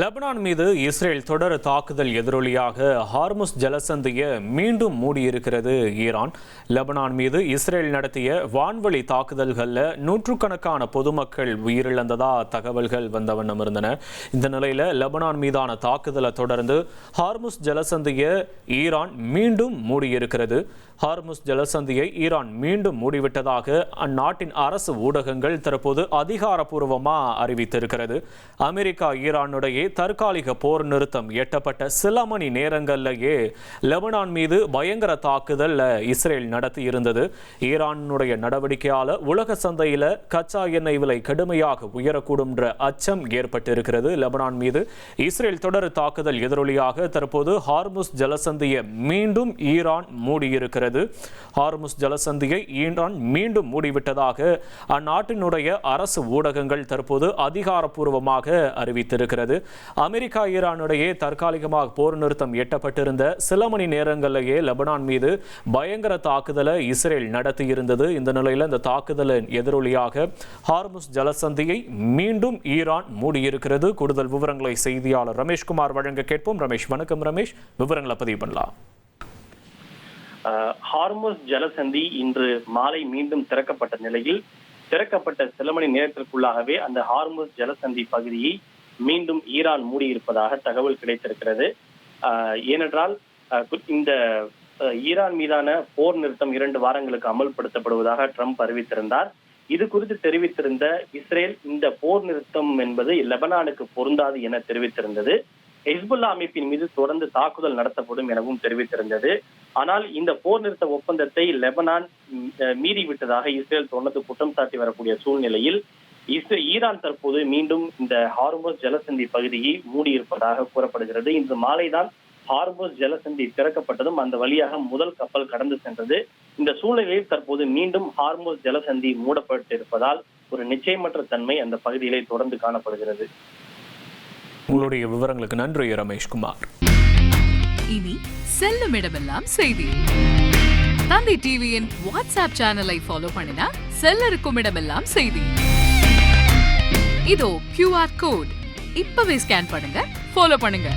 Lebanon மீது Israel தொடர் தாக்குதல் எதிரொலியாக ஹார்முஸ் ஜலசந்தியை மீண்டும் மூடியிருக்கிறது ஈரான். லெபனான் மீது இஸ்ரேல் நடத்திய வான்வழி தாக்குதல்களில் நூற்றுக்கணக்கான பொதுமக்கள் உயிரிழந்ததா தகவல்கள் வந்த வண்ணம் இருந்தன. இந்த நிலையில் லெபனான் மீதான தாக்குதலை தொடர்ந்து ஹார்முஸ் ஜலசந்தியை ஈரான் மீண்டும் மூடியிருக்கிறது. ஹார்முஸ் ஜலசந்தியை ஈரான் மீண்டும் மூடிவிட்டதாக அந்நாட்டின் அரசு ஊடகங்கள் தற்போது அதிகாரப்பூர்வமாக அறிவித்திருக்கிறது. அமெரிக்கா ஈரானுடைய தற்காலிக போர் நிறுத்தம் எட்டப்பட்ட சில மணி நேரங்களிலேயே லெபனான் மீது பயங்கர தாக்குதல் இஸ்ரேல் நடத்தி இருந்தது. ஈரானுடைய நடவடிக்கையால் உலக சந்தையில் கச்சா எண்ணெய் விலை கடுமையாக உயரக்கூடும் என்ற அச்சம் ஏற்பட்டிருக்கிறது. லெபனான் மீது இஸ்ரேல் தொடர் தாக்குதல் எதிரொலியாக தற்போது ஹார்முஸ் ஜலசந்தியை மீண்டும் ஈரான் மூடியிருக்கிறது. ஹார்முஸ் ஜலசந்தியை ஈரான் மீண்டும் மூடிவிட்டதாக அந்நாட்டினுடைய அரசு ஊடகங்கள் தற்போது அதிகாரப்பூர்வமாக அறிவித்திருக்கிறது. அமெரிக்கா ஈரானுடைய தற்காலிகமாக போர் நிறுத்தம் எட்டப்பட்டிருந்த சில மணி நேரங்களிலேயே லெபனான் மீது பயங்கர தாக்குதலை இஸ்ரேல் நடத்தியிருந்தது. இந்த நிலையில் இந்த தாக்குதலின் எதிரொலியாக ஹார்முஸ் ஜலசந்தியை மீண்டும் ஈரான் மூடியிருக்கிறது. கூடுதல் விவரங்களை செய்தியாளர் ரமேஷ்குமார் வழங்க கேட்போம். ரமேஷ், வணக்கம். ரமேஷ், விவரங்களை பதிவு பண்ணலாம். ஹார்முஸ் ஜலசந்தி இன்று மாலை மீண்டும் திறக்கப்பட்ட நிலையில் திறக்கப்பட்ட சில மணி நேரத்திற்குள்ளாகவே அந்த ஹார்முஸ் ஜலசந்தி பகுதியை மீண்டும் ஈரான் மூடியிருப்பதாக தகவல் கிடைத்திருக்கிறது. ஏனென்றால் இந்த ஈரான் மீதான போர் நிறுத்தம் 2 வாரங்களுக்கு அமல்படுத்தப்படுவதாக ட்ரம்ப் அறிவித்திருந்தார். இது குறித்து தெரிவித்திருந்த இஸ்ரேல் இந்த போர் நிறுத்தம் என்பது லெபனானுக்கு பொருந்தாது என தெரிவித்திருந்தது. ஹிஸ்புல்லா அமைப்பின் மீது தொடர்ந்து தாக்குதல் நடத்தப்படும் எனவும் தெரிவித்திருந்தது. ஆனால் இந்த போர் நிறுத்த ஒப்பந்தத்தை லெபனான் மீறிவிட்டதாக இஸ்ரேல் தொடர்ந்து குற்றம் சாட்டி வரக்கூடிய சூழ்நிலையில் ஈரான் தற்போது மீண்டும் இந்த ஹார்முஸ் ஜலசந்தி பகுதியை மூடியிருப்பதாக கூறப்படுகிறது. இன்று மாலைதான் ஹார்முஸ் ஜலசந்தி திறக்கப்பட்டதும் அந்த வழியாக முதல் கப்பல் கடந்து சென்றது. இந்த சூழ்நிலையில் தற்போது மீண்டும் ஹார்முஸ் ஜலசந்தி மூடப்பட்டிருப்பதால் ஒரு நிச்சயமற்ற தன்மை அந்த பகுதியிலே தொடர்ந்து காணப்படுகிறது. உங்களுடைய விவரங்களுக்கு நன்றி ரமேஷ்குமார். இனி செல்லும் இடமெல்லாம் செய்தி. தந்தை டிவியின் வாட்ஸ்அப் சேனலை ஃபாலோ பண்ணினா செல்ல இருக்கும் இடமெல்லாம் செய்தி. இதோ QR கோட் இப்பவே ஸ்கேன் பண்ணுங்க, ஃபாலோ பண்ணுங்க.